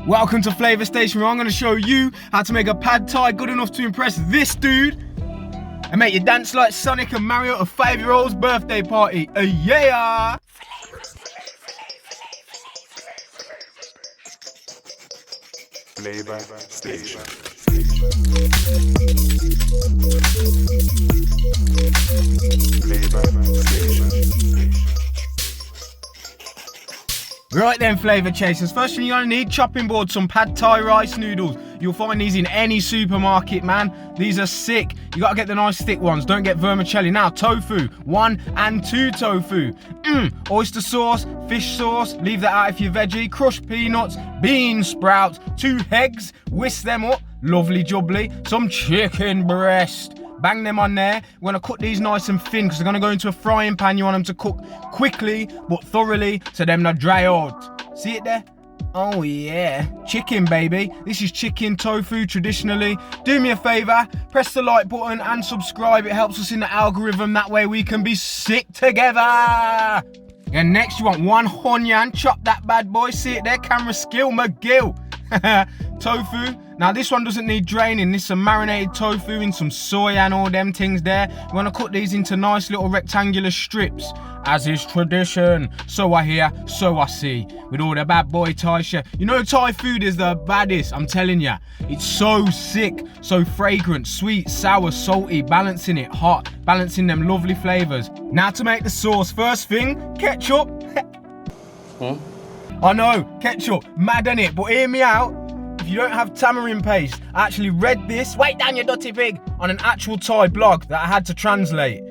Welcome to Flavor Station, where I'm going to show you how to make a pad thai good enough to impress this dude and make you dance like Sonic and Mario at a 5-year-old's birthday party. Yeah! Flavor Station. Flavor Station. Right then, Flavor Chasers. First thing you're going to need, chopping board, some pad thai rice noodles. You'll find these in any supermarket, man. These are sick. You got to get the nice thick ones. Don't get vermicelli. Now, tofu. 1 and 2 tofu. Oyster sauce, fish sauce. Leave that out if you're veggie. Crushed peanuts, bean sprouts, 2 eggs. Whisk them up. Lovely jubbly. Some chicken breast. Bang them on there. We're going to cut these nice and thin because they're going to go into a frying pan. You want them to cook quickly but thoroughly so them not dry out. See it there? Oh yeah. Chicken, baby. This is chicken tofu traditionally. Do me a favour, press the like button and subscribe. It helps us in the algorithm. That way we can be sick together. And next you want 1 onion. Chop that bad boy. See it there? Camera skill McGill. Tofu. Now this one doesn't need draining. This is a marinated tofu in some soy and all them things there. We want to cut these into nice little rectangular strips, as is tradition. So I hear, so I see. With all the bad boy Thai chef. You know Thai food is the baddest, I'm telling ya. It's so sick, so fragrant, sweet, sour, salty, balancing it hot, balancing them lovely flavours. Now to make the sauce. First thing, ketchup. I know, ketchup, mad in it, but hear me out. If you don't have tamarind paste, I actually read this, wait down you dirty pig, on an actual Thai blog that I had to translate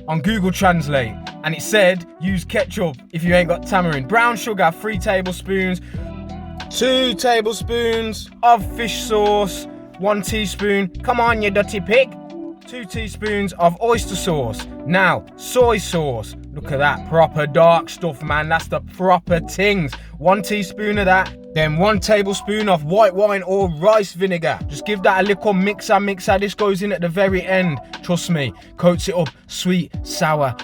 on Google Translate. And it said, use ketchup if you ain't got tamarind. Brown sugar, 3 tablespoons, 2 tablespoons of fish sauce, 1 teaspoon, come on you dirty pig, 2 teaspoons of oyster sauce. Now, soy sauce. Look at that, proper dark stuff, man. That's the proper things. 1 teaspoon of that. Then 1 tablespoon of white wine or rice vinegar. Just give that a little mixer. This goes in at the very end. Trust me, coats it up. Sweet, sour,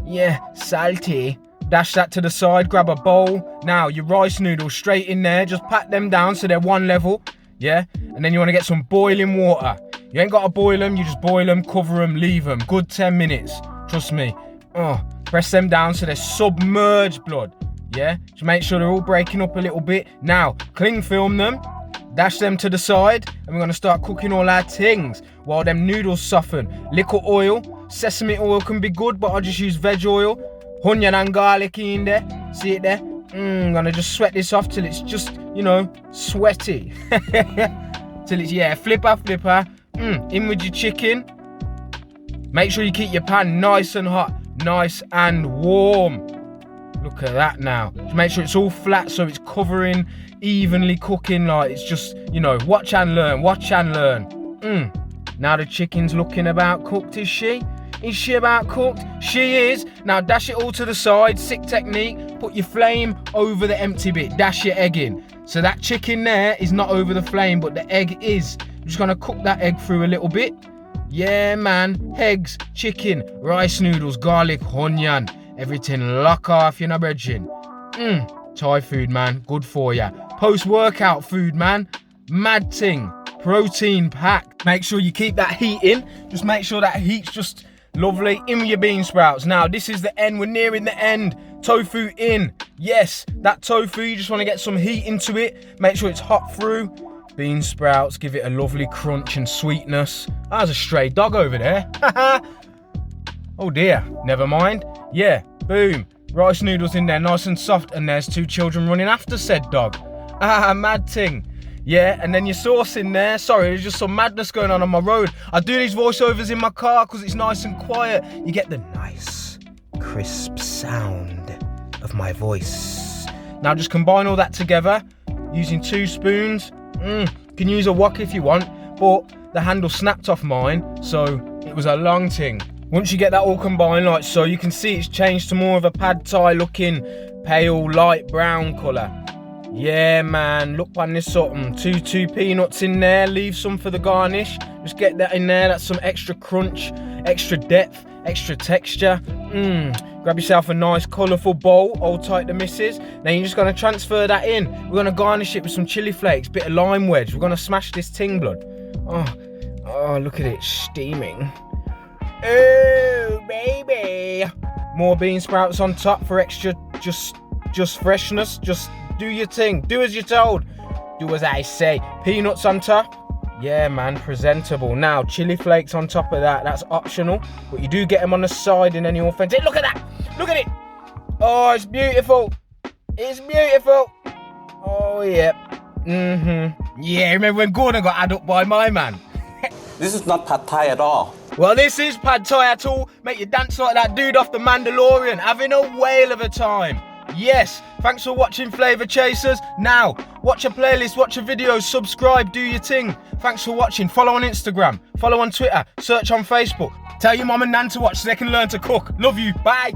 yeah, salty. Dash that to the side, grab a bowl. Now, your rice noodles straight in there. Just pat them down so they're one level. Yeah, and then you want to get some boiling water. You ain't got to boil them, you just boil them, cover them, leave them. Good 10 minutes, trust me. Press them down so they're submerged, blood. Yeah, just make sure they're all breaking up a little bit. Now, cling film them, dash them to the side, and we're going to start cooking all our things while them noodles soften. Little oil, sesame oil can be good, but I just use veg oil. Onion and garlic in there, see it there? I'm going to just sweat this off till it's just, you know, sweaty. Till it's, yeah, flipper. In with your chicken. Make sure you keep your pan nice and hot, nice and warm. Look at that now. Just make sure it's all flat so it's covering, evenly cooking, like it's just, you know, watch and learn. Now the chicken's looking about cooked, is she? Is she about cooked? She is. Now dash it all to the side, sick technique. Put your flame over the empty bit, dash your egg in. So that chicken there is not over the flame, but the egg is. I'm just gonna cook that egg through a little bit. Yeah, man. Eggs, chicken, rice noodles, garlic, onion. Everything lock off, you know, brethren. Thai food, man. Good for ya. Post-workout food, man. Mad thing. Protein packed. Make sure you keep that heat in. Just make sure that heat's just lovely. In with your bean sprouts. Now, this is the end. We're nearing the end. Tofu in. Yes, that tofu, you just want to get some heat into it. Make sure it's hot through. Bean sprouts, give it a lovely crunch and sweetness. There's a stray dog over there. Oh dear, never mind. Yeah, boom. Rice noodles in there, nice and soft, and there's 2 children running after said dog. Mad thing. Yeah, and then your sauce in there. Sorry, there's just some madness going on my road. I do these voiceovers in my car because it's nice and quiet. You get the nice, crisp sound of my voice. Now just combine all that together using 2 spoons. You can use a wok if you want, but the handle snapped off mine, so it was a long thing. Once you get that all combined like so, you can see it's changed to more of a pad thai looking pale light brown colour. Yeah, man, look on this something. 2 peanuts in there, leave some for the garnish. Just get that in there, that's some extra crunch, extra depth, extra texture. Grab yourself a nice colourful bowl, hold tight the missus. Then you're just gonna transfer that in. We're gonna garnish it with some chili flakes, bit of lime wedge. We're gonna smash this ting, blood. Oh, look at it steaming. Oh, baby. More bean sprouts on top for extra, just freshness. Just do your thing. Do as you're told. Do as I say. Peanuts on top. Yeah, man, presentable. Now, chili flakes on top of that. That's optional, but you do get them on the side in any authentic. Look at that. Look at it. Oh, it's beautiful. It's beautiful. Oh, yeah. Yeah, remember when Gordon got had up by my man? This is not pad thai at all. Well, this is pad thai at all. Make you dance like that dude off The Mandalorian, having a whale of a time. Yes, thanks for watching Flavour Chasers. Now, watch a playlist, watch a video, subscribe, do your thing. Thanks for watching. Follow on Instagram, follow on Twitter, search on Facebook. Tell your mum and nan to watch so they can learn to cook. Love you. Bye.